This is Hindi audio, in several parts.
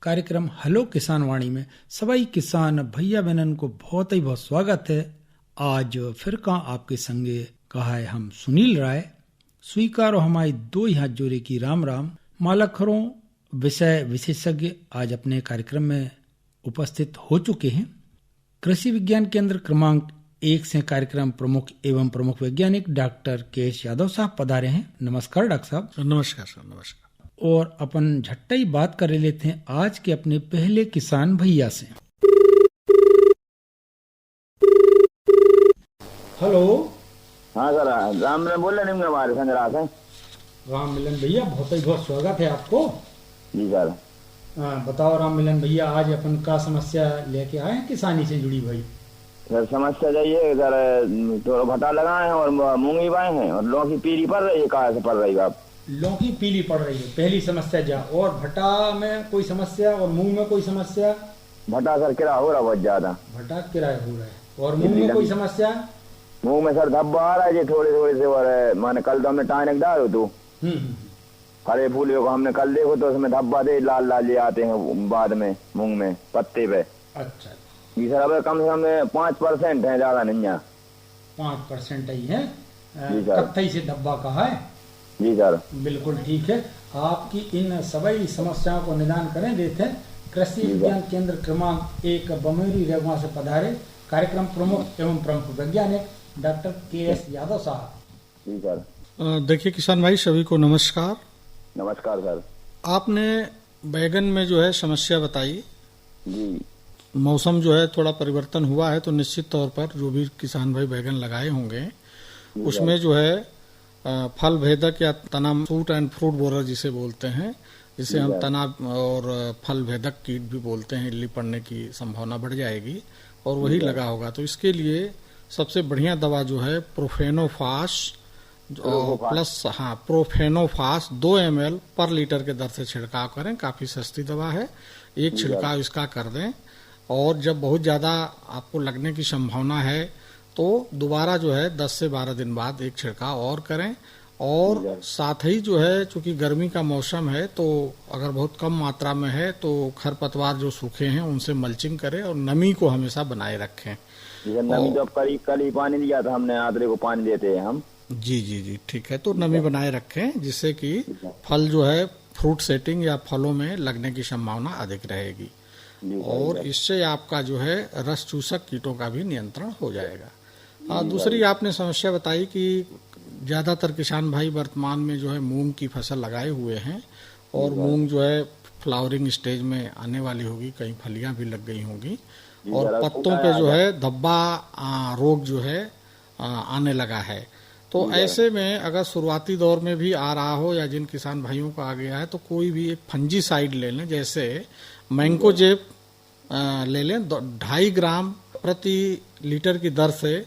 कार्यक्रम हेलो किसान वाणी में सभी किसान भैया बहनन को बहुत ही बहुत स्वागत है। आज फिर का आपके संगे कहा है हम सुनील राय। स्वीकारो हमारी दो ही हाथ जोड़े की राम राम। मालखरों विषय विशेषज्ञ आज अपने कार्यक्रम में उपस्थित हो चुके हैं। कृषि विज्ञान केंद्र क्रमांक 1 से कार्यक्रम प्रमुख एवं प्रमुख वैज्ञानिक डॉक्टर के.एस. यादव साहब पधारे हैं। नमस्कार डॉक्टर साहब। नमस्कार सर। नमस्कार। और अपन झट्टा ही बात कर लेते हैं आज के अपने पहले किसान भैया से। हेलो। हाँ सर, राम मिलन बोल रहे हमारे संजरा से। राम मिलन भैया बहुत ही बहुत स्वागत है आपको। जी सर। बताओ राम मिलन भैया, आज अपन का समस्या लेके आए हैं किसानी से जुड़ी भाई। सर समस्या चाहिए सर, थोड़ा भटा लगाए हैं और मूंगी बाए हैं और लौकी पीली पड़ रही है। कहाँ से पड़ रही है आप? लौकी पीली पड़ रही है, पहली समस्या जा। और भटा में कोई समस्या और मूंग में कोई समस्या? भटा सर किराया हो रहा बहुत ज्यादा। भटा किराया हो रहा है। और मूंग में कोई समस्या? मूंग में सर धब्बा आ रहा है जी थोड़े थोड़े से। और माने कल तो हमने टाइम डाल तू हरे फूलियों को हमने कल देखो तो उसमें धब्बा दे लाल लाल ये आते हैं बाद में मूंग में पत्ते पे। अच्छा जी सर, अब कम से कम 5% है, ज्यादा नहीं है। 5% ही है। जी सर। कत्थई से धब्बा कहा है। जी सर। बिल्कुल ठीक है। आपकी इन सभी समस्याओं को निदान करें देते हैं कृषि विज्ञान केंद्र क्रमांक 1 बमेरी रेगवा से पधारे कार्यक्रम प्रमुख एवं प्रमुख वैज्ञानिक डॉक्टर के.एस. यादव साहब। जी सर। देखिए किसान भाई सभी को नमस्कार। नमस्कार सर। आपने बैगन में जो है समस्या बताई जी। मौसम जो है थोड़ा परिवर्तन हुआ है तो निश्चित तौर पर जो भी किसान भाई बैगन लगाए होंगे उसमें जो है फल भेदक या तना फ्रूट एंड फ्रूट बोरर जिसे बोलते हैं, जिसे हम तना और फल भेदक कीट भी बोलते हैं, इल्ली पड़ने की संभावना बढ़ जाएगी और वही लगा होगा। तो इसके लिए सबसे बढ़िया दवा जो है प्रोफेनोफास प्लस प्रोफेनोफास 2 ml पर लीटर के दर से छिड़काव करें। काफी सस्ती दवा है, एक छिड़काव इसका कर दें। और जब बहुत ज्यादा आपको लगने की संभावना है तो दोबारा जो है 10 से 12 दिन बाद एक छिड़काव और करें। और साथ ही जो है चूंकि गर्मी का मौसम है तो अगर बहुत कम मात्रा में है तो खरपतवार जो सूखे हैं उनसे मल्चिंग करें और नमी को हमेशा बनाए रखें। नमी तो कल ही पानी दिया था हमने, आदरे को पानी देते हैं हम। जी जी जी ठीक है। तो नमी बनाए रखें जिससे कि फल जो है फ्रूट सेटिंग या फलों में लगने की संभावना अधिक रहेगी और इससे आपका जो है रस चूसक कीटों का भी नियंत्रण हो जाएगा। दूसरी आपने समस्या बताई कि ज्यादातर किसान भाई वर्तमान में जो है मूंग की फसल लगाए हुए हैं और मूंग जो है फ्लावरिंग स्टेज में आने वाली होगी, कई फलियां भी लग गई होंगी और पत्तों पे जो है धब्बा रोग जो है आने लगा है। तो ऐसे में अगर शुरुआती दौर में भी आ रहा हो या जिन किसान भाइयों को आ गया है तो कोई भी एक फंजीसाइड ले लें, जैसे मैंकोजेब ले लें, 2.5 ग्राम प्रति लीटर की दर से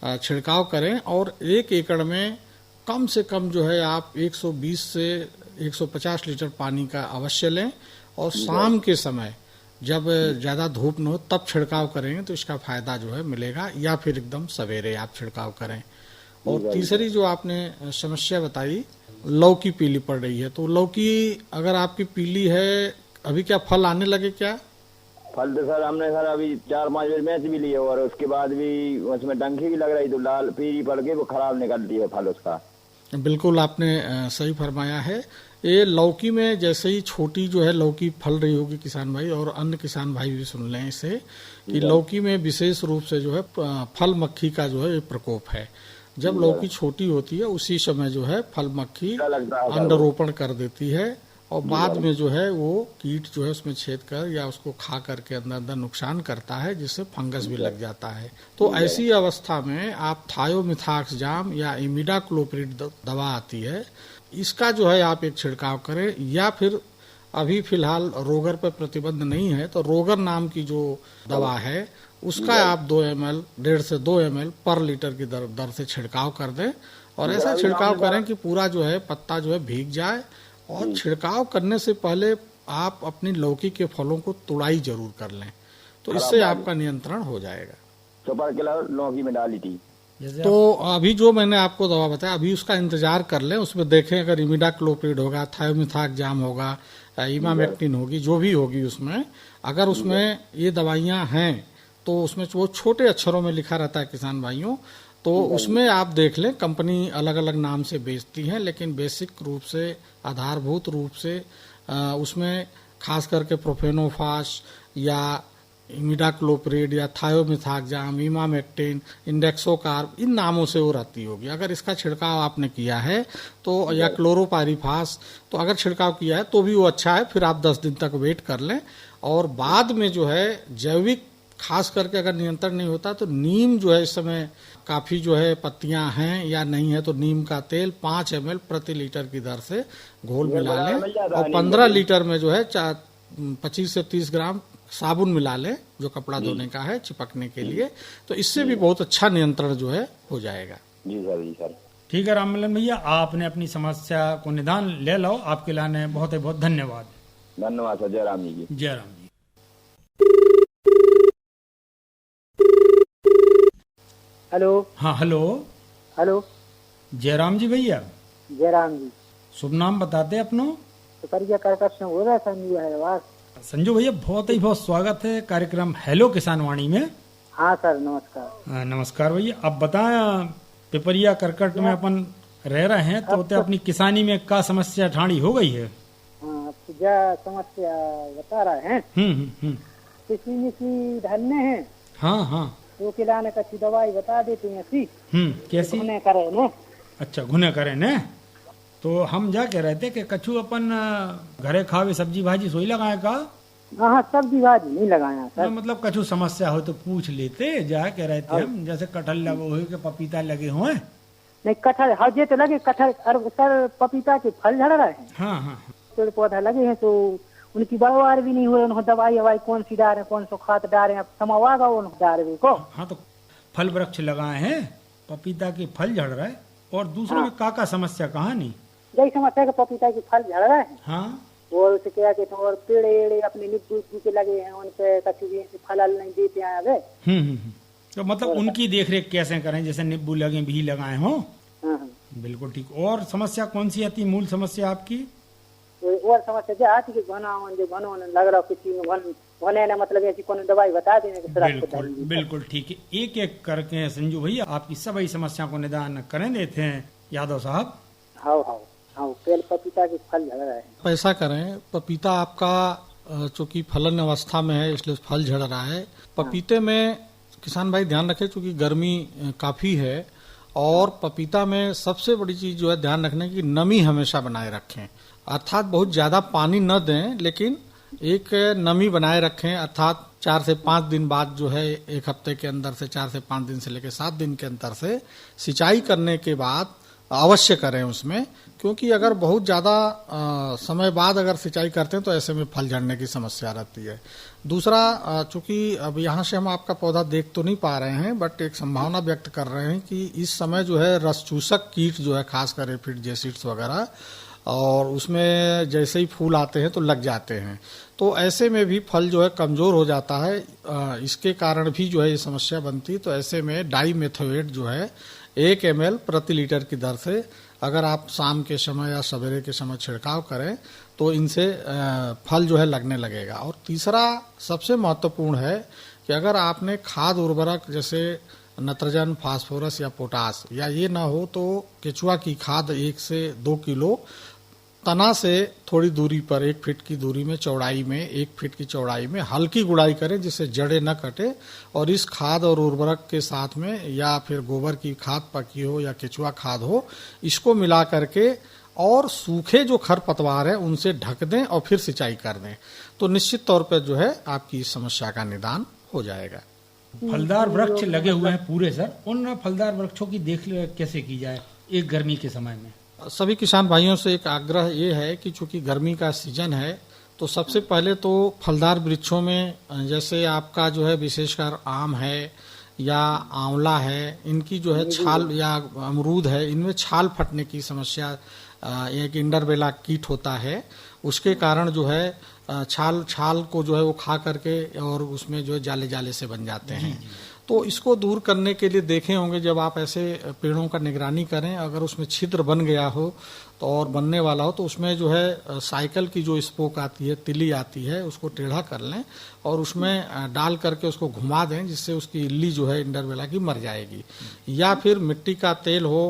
छिड़काव करें और 1 एकड़ में कम से कम जो है आप 120 से 150 लीटर पानी का अवश्य लें और शाम के समय जब ज्यादा धूप न हो तब छिड़काव करेंगे तो इसका फायदा जो है मिलेगा, या फिर एकदम सवेरे आप छिड़काव करें। और तीसरी जो आपने समस्या बताई लौकी पीली पड़ रही है, तो लौकी अगर आपकी पीली है अभी क्या फल आने लगे क्या? फल तो सर हमने सर अभी 4-5 मैच भी लिए और उसके बाद भी उसमें डंकी भी लग रही तो लाल पीली पड़ के वो खराब निकलती है फल उसका। बिल्कुल आपने सही फरमाया है। ये लौकी में जैसे ही छोटी जो है लौकी फल रही होगी किसान भाई और अन्य किसान भाई भी सुन लें इसे कि लौकी में विशेष रूप से जो है फल मक्खी का जो है प्रकोप है। जब लौकी छोटी होती है उसी समय जो है फल मक्खी अंडरोपण कर देती है और बाद में जो है वो कीट जो है उसमें छेद कर या उसको खा करके अंदर अंदर नुकसान करता है जिससे फंगस भी लग जाता है। तो ऐसी अवस्था में आप थायोमिथाक्सजाम या इमिडाक्लोप्रिड दवा आती है, इसका जो है आप एक छिड़काव करें। या फिर अभी फिलहाल रोगर पर प्रतिबंध नहीं है तो रोगर नाम की जो दवा है उसका आप 1.5 से 2 ml पर लीटर की दर से छिड़काव कर दें और ऐसा छिड़काव करें कि पूरा जो है पत्ता जो है भीग जाए। और छिड़काव करने से पहले आप अपनी लौकी के फलों को तुड़ाई जरूर कर लें तो इससे आपका नियंत्रण हो जाएगा। सुपर किलर लौकी में डाली थी तो अभी जो मैंने आपको दवा बताया अभी उसका इंतजार कर लें, उसमें देखें अगर इमिडाक्लोप्रिड होगा, थायोमिथाक्सजाम होगा इमामेक्टिन होगी, जो भी होगी उसमें, अगर उसमें ये दवाइयां हैं तो उसमें वो छोटे अक्षरों में लिखा रहता है किसान भाइयों, तो उसमें आप देख लें, कंपनी अलग अलग नाम से बेचती है, लेकिन बेसिक रूप से, आधारभूत रूप से उसमें खास करके प्रोफेनोफास या इमिडाक्लोप्रिड या थायोमिथाक्जाम, इमामेक्टिन, इंडेक्सोकार्ब, इन नामों से वो रहती होगी। अगर इसका छिड़काव आपने किया है तो, या क्लोरोपाइरीफास, तो अगर छिड़काव किया है तो भी वो अच्छा है। फिर आप 10 दिन तक वेट कर लें, और बाद में जो है जैविक, खास करके अगर नियंत्रण नहीं होता तो नीम जो है, इस समय काफी जो है पत्तियां हैं या नहीं है, तो नीम का तेल 5 ml प्रति लीटर की दर से घोल मिला लें, और 15 लीटर में जो है 25 से 30 ग्राम साबुन मिला लें, जो कपड़ा धोने का है, चिपकने के लिए, तो इससे भी बहुत अच्छा नियंत्रण जो है हो जाएगा। जी सर, जी सर। ठीक है राममिलन भैया, आपने अपनी समस्या को निदान ले लो, आपके लाने बहुत बहुत धन्यवाद। धन्यवाद सर, जय राम जी की। जय राम जी। हेलो। हाँ हेलो। हेलो। जयराम जी भैया। जयराम जी। शुभ नाम बताते अपनो। सुपरिया कर्कश से हो रहा है संजू हैदराबाद। संजू भैया, बहुत स्वागत है कार्यक्रम हेलो किसान वाणी में। हाँ सर, नमस्कार। नमस्कार भैया, आप बताएं, पिपरिया करकट में अपन रह रहे हैं, तो अपनी किसानी में क्या समस्या ठाणी हो गई है? हाँ, क्या समस्या बता रहे हैं? किसी धरने हैं। हाँ हाँ। तो खिलाने कच्ची दवाई बता देते हैं ऐसी। कैसी? घुने करे ने। अच्छा, घुने करे ने। तो हम जा कह रहे थे कि कछु अपन घरे खावे सब्जी भाजी सोई लगाए का? हाँ, सब्जी भाजी नहीं लगाया सर। मतलब कछु समस्या हो तो पूछ लेते, जा कह रहे थे हम, जैसे कटहल लगे हो के पपीता लगे हो। नहीं, कटहल हजे तो लगे, कटहल सर पपीता के फल झड़ रहे हैं। हाँ, पेड़ पौधा लगे हैं, तो उनकी बढ़वार भी नहीं हुई। उनको दवाई हवाई कौन सी डालें, कौन सा खाद डालें, अब समावागा उनको डालवे को। हाँ, तो फल वृक्ष लगाए हैं, पपीता के फल झड़ रहे, और दूसरे में का समस्या कहा नहीं? यही समस्या है, पपीता के फल झड़ रहे हैं। हाँ, और उसे क्या कहते हैं, और पेड़ एड़े अपने नींबू के लगे हैं, उन पे कभी फल नहीं देते हैं अबे। तो मतलब उनकी देखरेख कैसे करें, जैसे नींबू लगे भी लगाए हो? बिल्कुल ठीक। और समस्या कौन सी आती, मूल समस्या आपकी? और समस्या आती है घनो लग रहा किसी में घने ना, मतलब ऐसी कौन दवाई बता देने। बिल्कुल ठीक है, एक एक करके संजू भैया आपकी सभी समस्या को निदान करें देते हैं यादव साहब। हाँ, पहले पपीता के फल झड़ रहे हैं। ऐसा करें, पपीता आपका चूंकि फलन अवस्था में है इसलिए फल झड़ रहा है। पपीते में किसान भाई ध्यान रखें, चूंकि गर्मी काफी है, और पपीता में सबसे बड़ी चीज जो है ध्यान रखने की, नमी हमेशा बनाए रखें। अर्थात बहुत ज्यादा पानी न दें, लेकिन एक नमी बनाए रखें। अर्थात 4 से 5 दिन बाद जो है, एक हफ्ते के अंदर से 4 से 5 दिन से लेकर 7 दिन के अंतर से सिंचाई करने के बाद अवश्य करें उसमें, क्योंकि अगर बहुत ज्यादा समय बाद अगर सिंचाई करते हैं तो ऐसे में फल झड़ने की समस्या रहती है। दूसरा, चूंकि अब यहाँ से हम आपका पौधा देख तो नहीं पा रहे हैं, बट एक संभावना व्यक्त कर रहे हैं कि इस समय जो है रस चूसक कीट जो है, खासकर एफिड जेसिड्स वगैरह, और उसमें जैसे ही फूल आते हैं तो लग जाते हैं, तो ऐसे में भी फल जो है कमजोर हो जाता है। इसके कारण भी जो है ये समस्या बनती है। तो ऐसे में डाईमेथोएट जो है 1 ml प्रति लीटर की दर से अगर आप शाम के समय या सवेरे के समय छिड़काव करें तो इनसे फल जो है लगने लगेगा। और तीसरा सबसे महत्वपूर्ण है कि अगर आपने खाद उर्वरक जैसे नत्रजन, फास्फोरस या पोटास या ये ना हो तो केचुआ की खाद 1 से 2 किलो तना से थोड़ी दूरी पर 1 फीट की दूरी में, चौड़ाई में 1 फीट की चौड़ाई में हल्की गुड़ाई करें जिससे जड़ें न कटे। और इस खाद और उर्वरक के साथ में या फिर गोबर की खाद पकी हो या केचुआ खाद हो, इसको मिला करके और सूखे जो खरपतवार है उनसे ढक दें और फिर सिंचाई कर दें, तो निश्चित तौर पर जो है आपकी इस समस्या का निदान हो जाएगा। फलदार वृक्ष लगे हुए हैं पूरे सर, उन फलदार वृक्षों की देखरेख कैसे की जाए एक गर्मी के समय में? सभी किसान भाइयों से एक आग्रह ये है कि चूंकि गर्मी का सीजन है, तो सबसे पहले तो फलदार वृक्षों में जैसे आपका जो है विशेषकर आम है या आंवला है, इनकी जो है छाल, या अमरूद है, इनमें छाल फटने की समस्या, एक इंडरबेला कीट होता है, उसके कारण जो है छाल को जो है वो खा करके और उसमें जो है जाले जाले से बन जाते हैं। तो इसको दूर करने के लिए देखे होंगे जब आप ऐसे पेड़ों का निगरानी करें, अगर उसमें छिद्र बन गया हो तो और बनने वाला हो तो उसमें जो है साइकिल की जो स्पोक आती है, तिली आती है, उसको टेढ़ा कर लें और उसमें डाल करके उसको घुमा दें, जिससे उसकी इल्ली जो है इंडरबेला की मर जाएगी। या फिर मिट्टी का तेल हो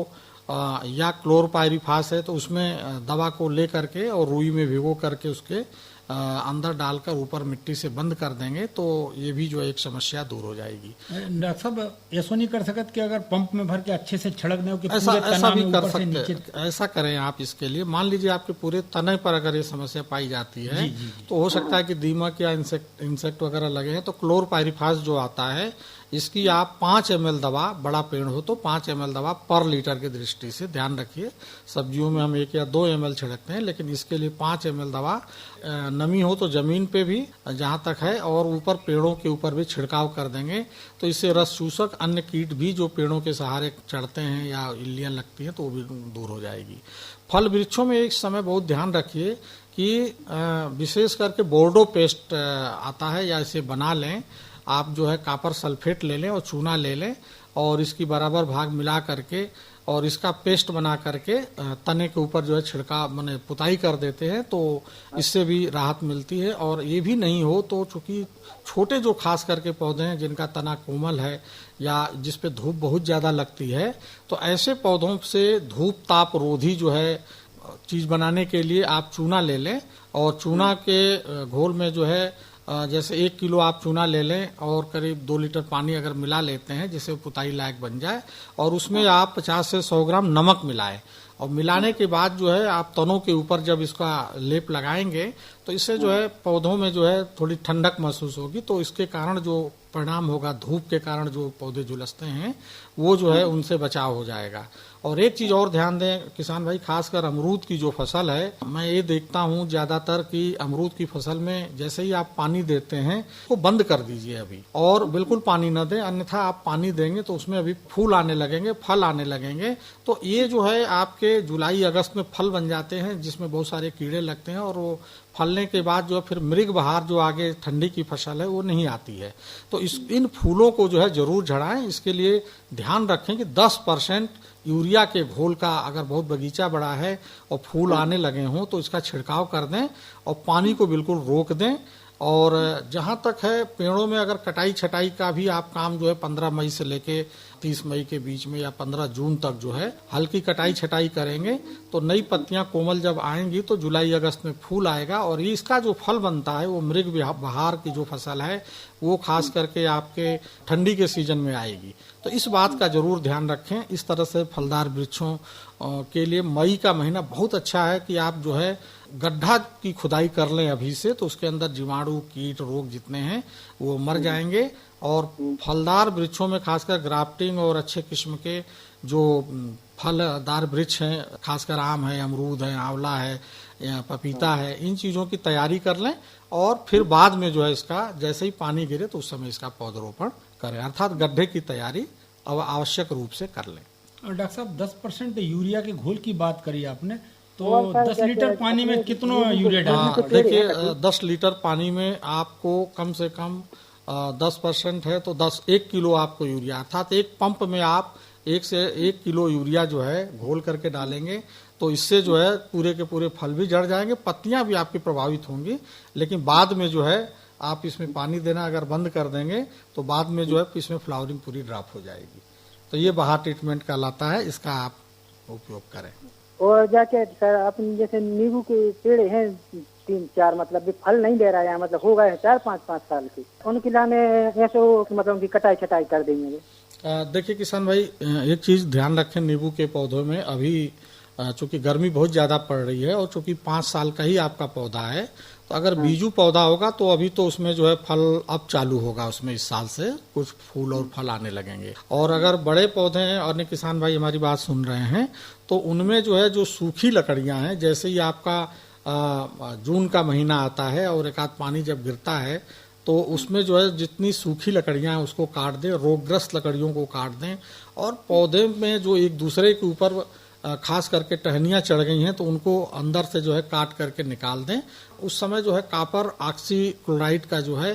या क्लोरोपाइरीफास है तो उसमें दवा को ले करके और रुई में भिगो करके उसके अंदर डालकर ऊपर मिट्टी से बंद कर देंगे तो ये भी जो एक समस्या दूर हो जाएगी। डॉक्टर साहब ऐसा नहीं कर सकते कि अगर पंप में भर के अच्छे से छिड़क दें कि ऐसा भी कर सकते, ऐसा करें आप। इसके लिए मान लीजिए आपके पूरे तने पर अगर ये समस्या पाई जाती है तो हो सकता है कि दीमक या इंसेक्ट वगैरह लगे हैं, तो क्लोरोपाइरीफास जो आता है इसकी आप 5 ml दवा, बड़ा पेड़ हो तो 5 ml दवा पर लीटर की दृष्टि से ध्यान रखिए। सब्जियों में हम 1 या 2 ml छिड़कते हैं, लेकिन इसके लिए 5 ml दवा नमी हो तो जमीन पे भी जहां तक है और ऊपर पेड़ों के ऊपर भी छिड़काव कर देंगे, तो इससे रस चूसक अन्य कीट भी जो पेड़ों के सहारे चढ़ते हैं या इल्लियां लगती हैं तो वो भी दूर हो जाएगी। फल वृक्षों में एक समय बहुत ध्यान रखिए कि विशेष करके बोर्डो पेस्ट आता है या इसे बना लें आप, जो है कॉपर सल्फेट ले लें और चूना ले लें और इसकी बराबर भाग मिला करके और इसका पेस्ट बना करके तने के ऊपर जो है छिड़का माने पुताई कर देते हैं तो इससे भी राहत मिलती है। और ये भी नहीं हो तो चूंकि छोटे जो खास करके पौधे हैं जिनका तना कोमल है या जिस पे धूप बहुत ज़्यादा लगती है, तो ऐसे पौधों से धूप ताप रोधी जो है चीज़ बनाने के लिए आप चूना ले लें और चूना के घोल में जो है जैसे 1 किलो आप चूना ले लें और करीब 2 लीटर पानी अगर मिला लेते हैं जिससे पुताई लायक बन जाए, और उसमें आप 50 से 100 ग्राम नमक मिलाएं और मिलाने के बाद जो है आप तनों के ऊपर जब इसका लेप लगाएंगे तो इससे जो है पौधों में जो है थोड़ी ठंडक महसूस होगी, तो इसके कारण जो परिणाम होगा, धूप के कारण जो पौधे झुलसते हैं वो जो है उनसे बचाव हो जाएगा। और एक चीज और ध्यान दें किसान भाई, खासकर अमरूद की जो फसल है, मैं ये देखता हूँ ज्यादातर कि अमरूद की फसल में जैसे ही आप पानी देते हैं वो बंद कर दीजिए अभी, और बिल्कुल पानी न दें, अन्यथा आप पानी देंगे तो उसमें अभी फूल आने लगेंगे, फल आने लगेंगे, तो ये जो है आपके जुलाई अगस्त में फल बन जाते हैं जिसमें बहुत सारे कीड़े लगते हैं और वो फलने के बाद जो फिर मृग बहार जो आगे ठंडी की फसल है वो नहीं आती है। तो इन फूलों को जो है जरूर झड़ाएं। इसके लिए ध्यान रखें कि 10% यूरिया के घोल का, अगर बहुत बगीचा बड़ा है और फूल आने लगे हों तो इसका छिड़काव कर दें और पानी को बिल्कुल रोक दें। और जहां तक है पेड़ों में अगर कटाई छटाई का भी आप काम जो है 15 मई से लेके 30 मई के बीच में या 15 जून तक जो है हल्की कटाई छटाई करेंगे तो नई पत्तियां कोमल जब आएंगी तो जुलाई अगस्त में फूल आएगा और इसका जो फल बनता है वो मृग बहार की जो फसल है वो खास करके आपके ठंडी के सीजन में आएगी। तो इस बात का जरूर ध्यान रखें। इस तरह से फलदार वृक्षों के लिए मई का महीना बहुत अच्छा है कि आप जो है गड्ढा की खुदाई कर लें अभी से, तो उसके अंदर जीवाणु कीट रोग जितने हैं वो मर जाएंगे। और फलदार वृक्षों में खासकर ग्राफ्टिंग और अच्छे किस्म के जो फलदार वृक्ष हैं, खासकर आम है, अमरूद है, आंवला है या पपीता है, इन चीजों की तैयारी कर लें और फिर बाद में जो है इसका जैसे ही पानी गिरे तो उस समय इसका पौधरोपण करें, अर्थात गड्ढे की तैयारी अब आवश्यक रूप से कर लें। और डॉक्टर साहब 10% यूरिया के घोल की बात करी आपने, तो 10 लीटर पानी में कितना यूरिया डालना? देखिए 10 लीटर पानी में आपको कम से कम 10% है तो 1 किलो आपको यूरिया, अर्थात एक पंप में आप 1 से 1 किलो यूरिया जो है घोल करके डालेंगे तो इससे जो है पूरे के पूरे फल भी जड़ जाएंगे, पत्तियां भी आपकी प्रभावित होंगी, लेकिन बाद में जो है आप इसमें पानी देना अगर बंद कर देंगे तो बाद में जो है इसमें फ्लावरिंग पूरी ड्रॉप हो जाएगी। तो ये बहार ट्रीटमेंट कहलाता है, इसका आप उपयोग करें। और जाके सर अपने जैसे नींबू के पेड़ हैं 3-4 मतलब फल नहीं दे रहा है, मतलब हो गए 4-5 साल के, उनके लाने ऐसे मतलब उनकी कटाई छटाई कर देंगे। देखिए किसान भाई एक चीज ध्यान रखें, नींबू के पौधों में अभी चूंकि गर्मी बहुत ज्यादा पड़ रही है और चूंकि 5 साल का ही आपका पौधा है, तो अगर बीजू पौधा होगा तो अभी तो उसमें जो है फल अब चालू होगा, उसमें इस साल से कुछ फूल और फल आने लगेंगे। और अगर बड़े पौधे हैं और किसान भाई हमारी बात सुन रहे हैं तो उनमें जो है जो सूखी लकड़ियां हैं, जैसे ही आपका जून का महीना आता है और एक आध पानी जब गिरता है तो उसमें जो है जितनी सूखी लकड़ियां हैं उसको काट दें, रोगग्रस्त लकड़ियों को काट दें, और पौधे में जो एक दूसरे के ऊपर खास करके टहनियां चढ़ गई हैं तो उनको अंदर से जो है काट करके निकाल दें। उस समय जो है कॉपर ऑक्सी क्लोराइड का जो है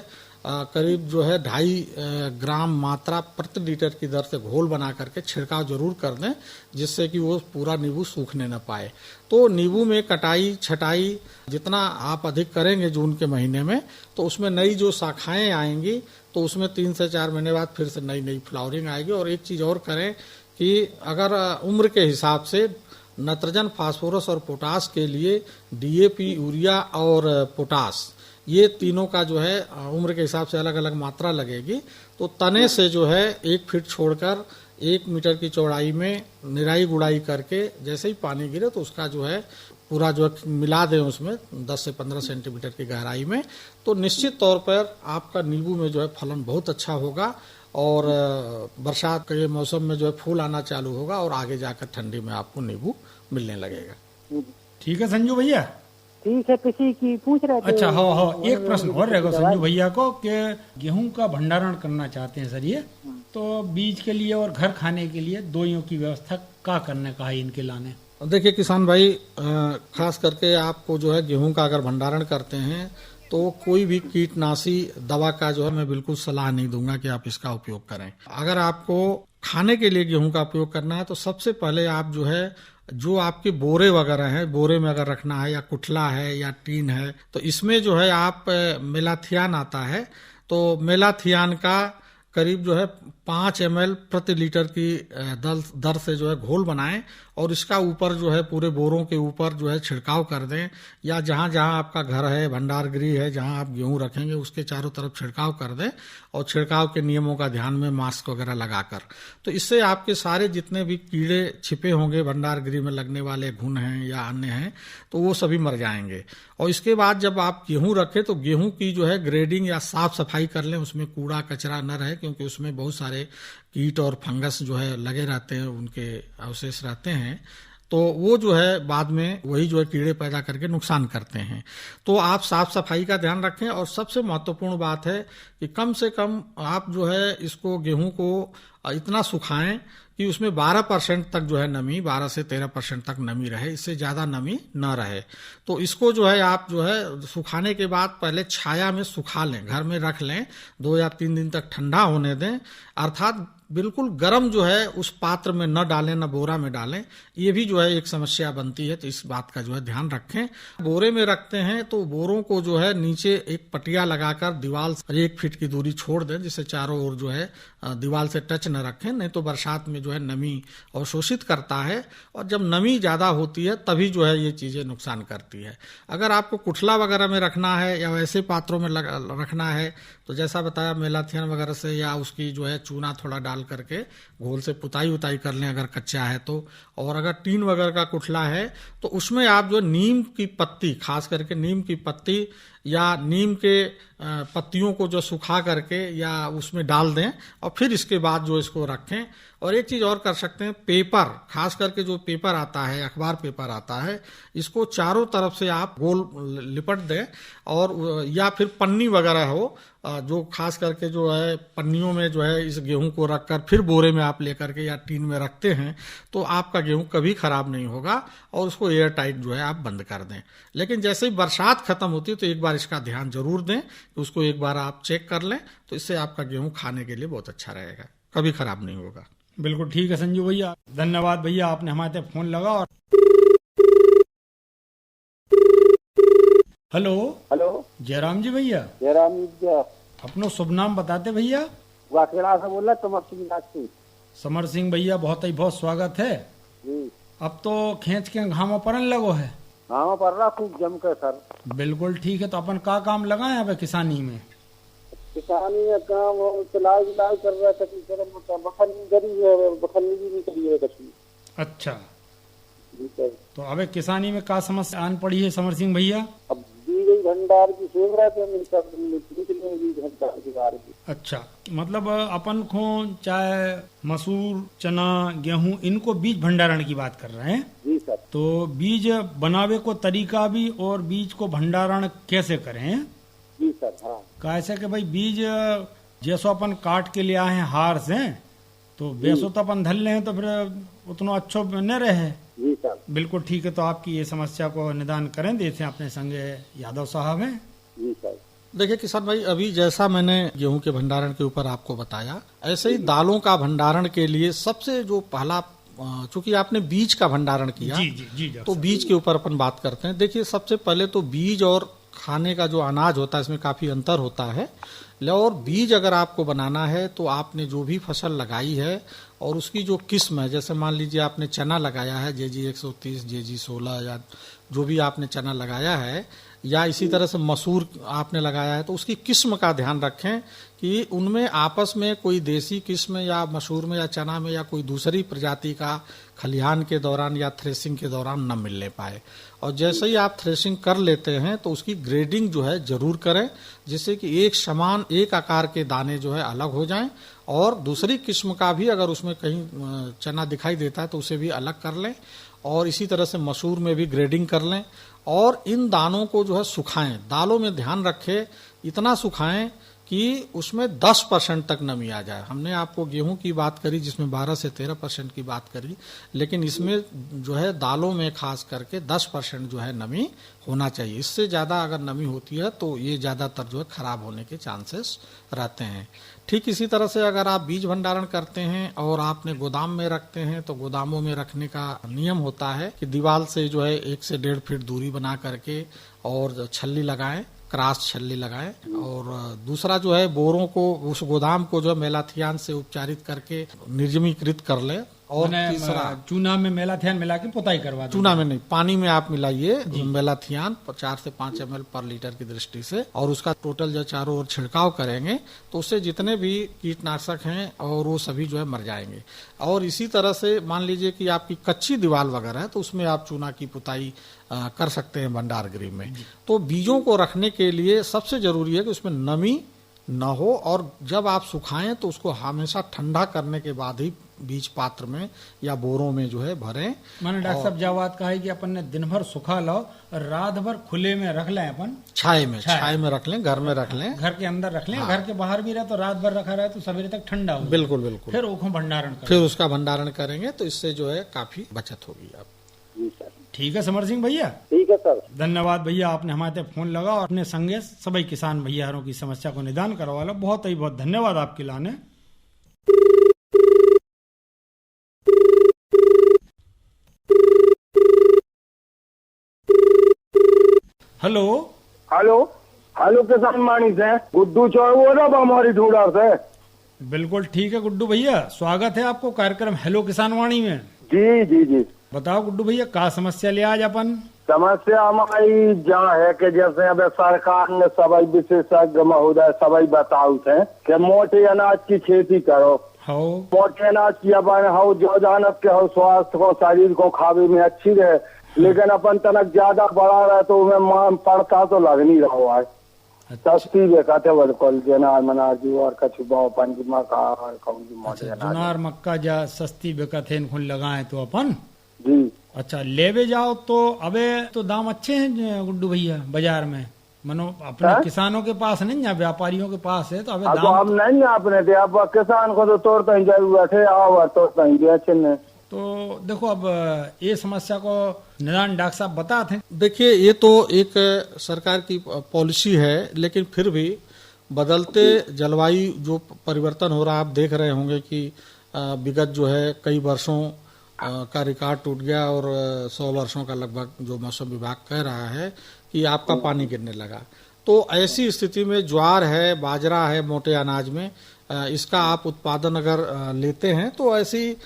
करीब जो है 2.5 ग्राम मात्रा प्रति लीटर की दर से घोल बना करके छिड़काव जरूर कर दें, जिससे कि वो पूरा नींबू सूखने न पाए। तो नींबू में कटाई छटाई जितना आप अधिक करेंगे जून के महीने में, तो उसमें नई जो शाखाएं आएंगी, तो उसमें 3 से 4 महीने बाद फिर से नई फ्लावरिंग आएगी। और एक चीज और करें कि अगर उम्र के हिसाब से नाइट्रोजन, फास्फोरस और पोटास के लिए डीएपी, यूरिया और पोटास, ये तीनों का जो है उम्र के हिसाब से अलग अलग मात्रा लगेगी। तो तने से जो है 1 फीट छोड़कर 1 मीटर की चौड़ाई में निराई गुड़ाई करके जैसे ही पानी गिरे तो उसका जो है पूरा जो है मिला दें उसमें 10 से 15 सेंटीमीटर की गहराई में। तो निश्चित तौर पर आपका नींबू में जो है फलन बहुत अच्छा होगा और बरसात के मौसम में जो है फूल आना चालू होगा और आगे जाकर ठंडी में आपको नींबू मिलने लगेगा। ठीक है संजू भैया, ठीक है। किसी की पूछ रहे थे। अच्छा, हो एक प्रश्न और रहेगा संजू भैया को कि गेहूं का भंडारण करना चाहते हैं सर ये, तो बीज के लिए और घर खाने के लिए दोइयों की व्यवस्था क्या करने का है इनके लाने? देखिए किसान भाई, खास करके आपको जो है गेहूं का अगर भंडारण करते हैं तो कोई भी कीटनाशी दवा का जो है मैं बिल्कुल सलाह नहीं दूंगा कि आप इसका उपयोग करें। अगर आपको खाने के लिए गेहूं का उपयोग करना है तो सबसे पहले आप जो है जो आपके बोरे वगैरह हैं, बोरे में अगर रखना है या कुठला है या टीन है, तो इसमें जो है आप मेलाथियान आता है, तो मेलाथियान का करीब जो है 5 ml प्रति लीटर की दर से जो है घोल बनाएं और इसका ऊपर जो है पूरे बोरों के ऊपर जो है छिड़काव कर दें, या जहां जहां आपका घर है, भंडार गृह है, जहां आप गेहूं रखेंगे उसके चारों तरफ छिड़काव कर दें और छिड़काव के नियमों का ध्यान में मास्क वगैरह लगाकर। तो इससे आपके सारे जितने भी कीड़े छिपे होंगे भंडार गृह में लगने वाले घुन हैं या अन्य हैं, तो वो सभी मर जाएंगे। और इसके बाद जब आप गेहूं रखें तो गेहूं की जो है ग्रेडिंग या साफ सफाई कर लें, उसमें कूड़ा कचरा न रहे, क्योंकि उसमें बहुत सारे कीट और फंगस जो है लगे रहते हैं, उनके अवशेष रहते हैं, तो वो जो है बाद में वही जो है कीड़े पैदा करके नुकसान करते हैं। तो आप साफ सफाई का ध्यान रखें और सबसे महत्वपूर्ण बात है कि कम से कम आप जो है इसको गेहूं को इतना सुखाएं कि उसमें 12% तक जो है नमी, 12 से 13% तक नमी रहे, इससे ज्यादा नमी न रहे। तो इसको जो है आप जो है सुखाने के बाद पहले छाया में सुखा लें, घर में रख लें, 2 या 3 दिन तक ठंडा होने दें, अर्थात बिल्कुल गर्म जो है उस पात्र में न डालें, न बोरा में डालें, ये भी जो है एक समस्या बनती है। तो इस बात का जो है ध्यान रखें। बोरे में रखते हैं तो बोरों को जो है नीचे एक पटिया लगाकर दीवार से 1 फीट की दूरी छोड़ दें, जिससे चारों ओर जो है दीवार से टच न रखें, नहीं तो बरसात में जो है नमी अवशोषित करता है और जब नमी ज्यादा होती है तभी जो है ये चीजें नुकसान करती है। अगर आपको कुठला वगैरह में रखना है या वैसे पात्रों में रखना है तो जैसा बताया मेलाथियन वगैरह से या उसकी जो है चूना थोड़ा डाल करके घोल से पुताई उताई कर लें अगर कच्चा है तो। और अगर टीन वगैरह का कुठला है तो उसमें आप जो नीम की पत्ती, खास करके नीम की पत्ती या नीम के पत्तियों को जो सुखा करके या उसमें डाल दें और फिर इसके बाद जो इसको रखें। और एक चीज और कर सकते हैं, पेपर, खास करके जो पेपर आता है, अखबार पेपर आता है, इसको चारों तरफ से आप गोल लिपट दें और या फिर पन्नी वगैरह हो, जो खास करके जो है पन्नियों में जो है इस गेहूं को रखकर फिर बोरे में आप लेकर के या टीन में रखते हैं तो आपका गेहूं कभी खराब नहीं होगा और उसको एयर टाइट जो है आप बंद कर दें। लेकिन जैसे ही बरसात खत्म होती है तो एक बार इसका ध्यान जरूर दें कि उसको एक बार आप चेक कर लें, तो इससे आपका गेहूं खाने के लिए बहुत अच्छा रहेगा, कभी खराब नहीं होगा। बिल्कुल ठीक है संजू भैया, धन्यवाद भैया, आपने हमारे फोन लगा। और हेलो हेलो, जयराम जी भैया। जयराम जी, अपनो शुभ नाम बताते भैया। वाकड़ा से बोल रहा समर सिंह नागपुर। समर सिंह भैया, बहुत स्वागत है जी। अब तो खींच के घामा परन लगो है। घामा पर रहा खूब जम कर सर। बिल्कुल ठीक है, तो अपन का काम लगाए यहाँ पे किसानी में? किसानी में काम सिलाई विलाई कर रहा था, बखन्नी करी है, बखन्नी भी नहीं करी है कभी। अच्छा, जी सर। तो अबे किसानी में का समस्या आन पड़ी है समर सिंह भैया? अब दी गई भंडार की सोच रहे थे भंडार की बारे की। अच्छा, मतलब अपन को चाहे मसूर, चना, गेहूं, इनको बीज भंडारण की बात कर रहे हैं। जी सर। तो बीज बनावे को तरीका भी और बीज को भंडारण कैसे करें? जी सर। हाँ, कैसे कि भाई बीज जैसो अपन काट के ले आए हैं हार से, तो वैसो तो अपन धल ले हैं तो फिर उतना अच्छो न रहे। जी सर। बिल्कुल ठीक है, तो आपकी ये समस्या को निदान करें देते हैं अपने संगे यादव साहब हैं। जी सर। देखिए किसान भाई, अभी जैसा मैंने गेहूं के भंडारण के ऊपर आपको बताया, ऐसे ही दालों का भंडारण के लिए सबसे जो पहला, चूंकि आपने बीज का भंडारण किया, जी, तो बीज के ऊपर अपन बात करते हैं। देखिए सबसे पहले तो बीज और खाने का जो अनाज होता है इसमें काफी अंतर होता है। और बीज अगर आपको बनाना है तो आपने जो भी फसल लगाई है और उसकी जो किस्म है, जैसे मान लीजिए आपने चना लगाया है JG 130, JG 16 या जो भी आपने चना लगाया है, या इसी तरह से मसूर आपने लगाया है, तो उसकी किस्म का ध्यान रखें कि उनमें आपस में कोई देसी किस्म या मसूर में या चना में या कोई दूसरी प्रजाति का खलिहान के दौरान या थ्रेसिंग के दौरान न मिलने पाए। और जैसे ही आप थ्रेसिंग कर लेते हैं तो उसकी ग्रेडिंग जो है जरूर करें, जिससे कि एक समान एक आकार के दाने जो है अलग हो जाएं, और दूसरी किस्म का भी अगर उसमें कहीं चना दिखाई देता है तो उसे भी अलग कर लें, और इसी तरह से मसूर में भी ग्रेडिंग कर लें। और इन दानों को जो है सुखाएं, दालों में ध्यान रखें इतना सुखाएं कि उसमें 10% तक नमी आ जाए। हमने आपको गेहूं की बात करी जिसमें 12 से 13% की बात करी, लेकिन इसमें जो है दालों में खास करके 10% जो है नमी होना चाहिए। इससे ज्यादा अगर नमी होती है तो ये ज्यादातर जो है खराब होने के चांसेस रहते हैं। ठीक इसी तरह से अगर आप बीज भंडारण करते हैं और आपने गोदाम में रखते हैं तो गोदामों में रखने का नियम होता है कि दीवार से जो है 1 से 1.5 फीट दूरी बना करके और छल्ली लगाएं, क्रॉस छल्ली लगाएं। और दूसरा जो है बोरों को, उस गोदाम को जो है मेलाथियान से उपचारित करके निर्जमीकृत कर लें। और तीसरा चूना में मेलाथियान मिला के पुताई करवा दें। चूना में नहीं, पानी में आप मिलाइए मेलाथियान 4 से 5 ml पर लीटर की दृष्टि से, और उसका टोटल जो चारों ओर छिड़काव करेंगे तो उससे जितने भी कीटनाशक हैं और वो सभी जो है मर जाएंगे। और इसी तरह से मान लीजिए कि आपकी कच्ची दीवार वगैरह है तो उसमें आप चूना की पुताई कर सकते हैं भंडार गृह में। तो बीजों को रखने के लिए सबसे जरूरी है कि उसमें नमी न हो, और जब आप सुखाएं तो उसको हमेशा ठंडा करने के बाद ही बीज पात्र में या बोरों में जो है भरें। मैंने डॉक्टर साहब जब बात कहा है कि अपन ने दिन भर सुखा लो, रात भर खुले में रख लें, अपन छाए में रख लें, घर में रख लें, घर के अंदर रख लें। घर के बाहर भी रहे तो रात भर रखा रहे तो सवेरे तक ठंडा हो। बिल्कुल फिर उसको भंडारण करें, फिर उसका भंडारण करेंगे तो इससे जो है काफी बचत होगी। आप ठीक है समर सिंह भैया, ठीक है सर, धन्यवाद भैया, आपने हमारे फोन लगा और अपने संगे सभी किसान भैयारों की समस्या को निदान करवा लो। बहुत ही बहुत धन्यवाद आपके लाने। हेलो हेलो हेलो किसान वाणी से गुड्डू चौड़ बोल रहा हूँ हमारी ढूंढा से। बिल्कुल ठीक है गुड्डू भैया, स्वागत है आपको कार्यक्रम हेलो किसान वाणी में। जी जी जी, बताओ गुड्डू भैया, क्या समस्या ले आज अपन? समस्या हमारी जहाँ है कि जैसे अब सरकार ने सभी विशेषज्ञ महोदय सभी बताऊ थे कि मोटे अनाज की खेती करो। मोटे अनाज की अपन हो जो जानब के हो स्वास्थ्य को, शरीर को खावे में अच्छी रहे, लेकिन अपन तनक ज्यादा बढ़ा रहे तो उन्हें पड़ता तो लग नहीं रहा है। सस्ती बेकाते बिल्कुल जनार मनार जी और कछु अपन की मक्का और कहूँगी मोटे अनाज जनार मक्का जा सस्ती बेकाते इनको लगाए तो अपन जी। अच्छा लेवे जाओ तो अबे तो दाम अच्छे हैं गुड्डू भैया बाजार में, मनो अपने किसानों के पास नहीं या व्यापारियों के पास है तो अबे दाम हम नहीं आपने दिया, किसान को तो तोड़ते ही जरूरत है, आओ तोड़ते ही दिया। तो देखो अब ये समस्या को निदान डॉक्टर साहब बताते हैं। देखिए ये तो एक सरकार की पॉलिसी है, लेकिन फिर भी बदलते जलवायु जो परिवर्तन हो रहा है, आप देख रहे होंगे कि विगत जो है कई वर्षों का रिकॉर्ड टूट गया और 100 वर्षों का लगभग जो मौसम विभाग कह रहा है कि आपका पानी गिरने लगा। तो ऐसी स्थिति में ज्वार है, बाजरा है, मोटे अनाज में इसका आप उत्पादन अगर लेते हैं तो ऐसी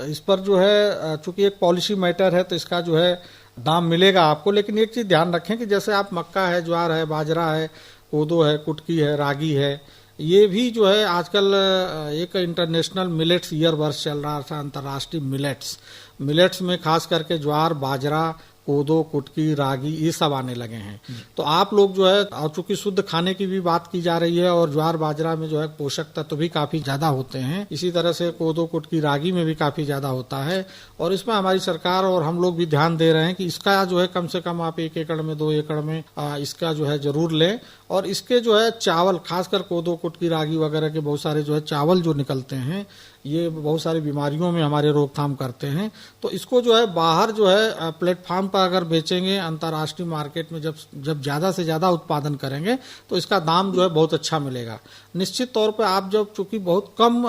इस पर जो है चूंकि एक पॉलिसी मैटर है तो इसका जो है दाम मिलेगा आपको। लेकिन एक चीज ध्यान रखें कि जैसे आप मक्का है, ज्वार है, बाजरा है, कोदो है, कुटकी है, रागी है, ये भी जो है आजकल एक इंटरनेशनल मिलेट्स ईयर वर्ष चल रहा था, अंतर्राष्ट्रीय मिलेट्स में खास करके ज्वार, बाजरा, कोदो, कुटकी, रागी ये सब आने लगे हैं। तो आप लोग जो है, और चूंकि शुद्ध खाने की भी बात की जा रही है और ज्वार बाजरा में जो है पोषक तत्व भी काफी ज्यादा होते हैं, इसी तरह से कोदो, कुटकी, रागी में भी काफी ज्यादा होता है। और इसमें हमारी सरकार और हम लोग भी ध्यान दे रहे हैं कि इसका जो है कम से कम आप 1 एकड़ में 2 एकड़ में इसका जो है जरूर लें। और इसके जो है चावल, खासकर कोदो, कुटकी, रागी वगैरह के बहुत सारे जो है चावल जो निकलते हैं, ये बहुत सारी बीमारियों में हमारे रोकथाम करते हैं। तो इसको जो है बाहर जो है प्लेटफॉर्म पर अगर बेचेंगे अंतर्राष्ट्रीय मार्केट में जब ज़्यादा से ज़्यादा उत्पादन करेंगे तो इसका दाम जो है बहुत अच्छा मिलेगा। निश्चित तौर पर आप जब चूंकि बहुत कम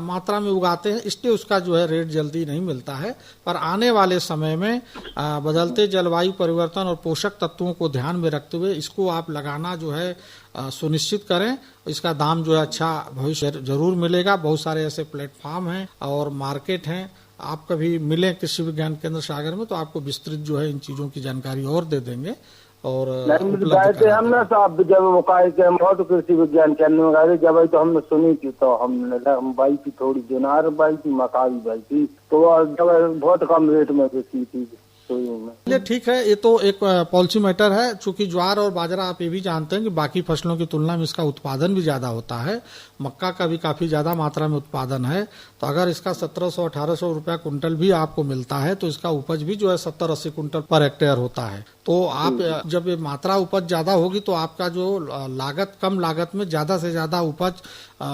मात्रा में उगाते हैं इसलिए उसका जो है रेट जल्दी नहीं मिलता है, पर आने वाले समय में बदलते जलवायु परिवर्तन और पोषक तत्वों को ध्यान में रखते हुए इसको आप लगाना जो है सुनिश्चित करें। इसका दाम जो है अच्छा भविष्य जरूर मिलेगा। बहुत सारे ऐसे प्लेटफॉर्म हैं और मार्केट हैं। आप कभी मिलें कृषि विज्ञान केंद्र सागर में तो आपको विस्तृत जो है इन चीजों की जानकारी और दे देंगे। और गए हम ना साहब जब वो कहे कि हम बहुत कृषि विज्ञान केंद्र में गए जब तो हमने सुनी थी तो हम बाई थी थोड़ी जुनार बाई थी मकावी बाई थी तो जब बहुत कम रेट में बेची थी। चलिए ठीक है, ये तो एक पॉलिसी मैटर है। चूंकि ज्वार और बाजरा आप ये भी जानते हैं कि बाकी फसलों की तुलना में इसका उत्पादन भी ज्यादा होता है। मक्का का भी काफी ज्यादा मात्रा में उत्पादन है। तो अगर इसका 1700-1800 रुपया कुंटल भी आपको मिलता है तो इसका उपज भी जो है 70-80 कुंटल पर हेक्टेयर होता है। तो आप जब ये मात्रा उपज ज्यादा होगी तो आपका जो लागत कम लागत में ज्यादा से ज्यादा उपज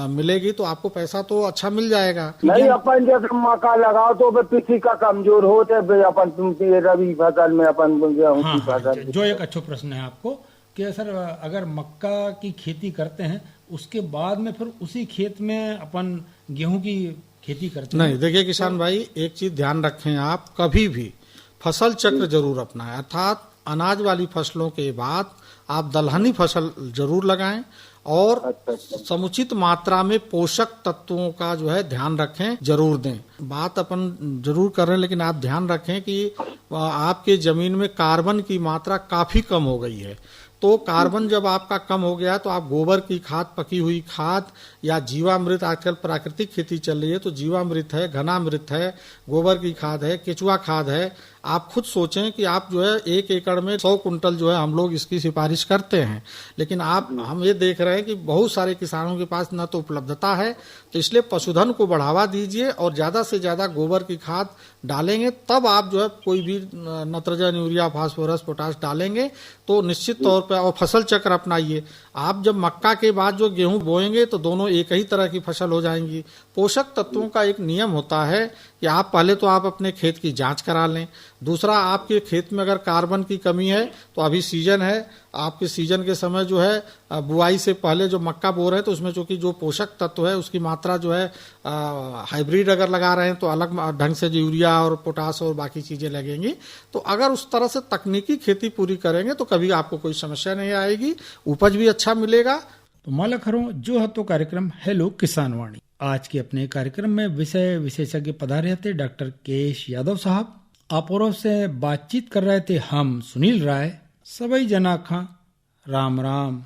मिलेगी तो आपको पैसा तो अच्छा मिल जाएगा। नहीं अपन जब मक्का लगाओ तो किसी का कमजोर होते अपन रबी फसल में अपन गेहूं की फसल। जो एक अच्छा प्रश्न है आपको कि सर अगर मक्का की खेती करते हैं उसके बाद में फिर उसी खेत में अपन गेहूं की खेती करते हैं? नहीं, देखिए किसान भाई एक चीज ध्यान रखें, आप कभी भी फसल चक्र जरूर अपनाएं। अर्थात अनाज वाली फसलों के बाद आप दलहनी फसल जरूर लगाएं और समुचित मात्रा में पोषक तत्वों का जो है ध्यान रखें, जरूर दें। बात अपन जरूर कर रहे हैं लेकिन आप ध्यान रखें कि आपके जमीन में कार्बन की मात्रा काफी कम हो गई है। तो कार्बन जब आपका कम हो गया तो आप गोबर की खाद, पकी हुई खाद या जीवामृत, आजकल प्राकृतिक खेती चल रही है तो जीवामृत है, घनामृत है, गोबर की खाद है, केचुआ खाद है। आप खुद सोचें कि आप जो है 1 एकड़ में 100 कुंटल जो है हम लोग इसकी सिफारिश करते हैं, लेकिन हम ये देख रहे हैं कि बहुत सारे किसानों के पास न तो उपलब्धता है। तो इसलिए पशुधन को बढ़ावा दीजिए और ज्यादा से ज्यादा गोबर की खाद डालेंगे तब आप जो है कोई भी नाइट्रोजन, यूरिया, फास्फोरस, पोटाश डालेंगे तो निश्चित तौर पर। और फसल चक्र अपनाइए। आप जब मक्का के बाद जो गेहूं बोएंगे तो दोनों एक ही तरह की फसल हो जाएंगी। पोषक तत्वों का एक नियम होता है कि आप पहले तो आप अपने खेत की जांच करा लें। दूसरा, आपके खेत में अगर कार्बन की कमी है तो अभी सीजन है, आपके सीजन के समय जो है बुआई से पहले जो मक्का बो रहे हैं तो उसमें चूंकि जो पोषक तत्व है उसकी मात्रा जो है हाइब्रिड अगर लगा रहे हैं तो अलग ढंग से यूरिया और पोटास और बाकी चीजें लगेंगी। तो अगर उस तरह से तकनीकी खेती पूरी करेंगे तो कभी आपको कोई समस्या नहीं आएगी, उपज भी अच्छा मिलेगा। तो माला खरो जो हतो कार्यक्रम हेलो किसान वाणी। आज के अपने कार्यक्रम में विषय विशेषज्ञ पधारे थे डॉक्टर केश यादव साहब। आप और से बातचीत कर रहे थे हम सुनील राय। सभी जना खा राम राम।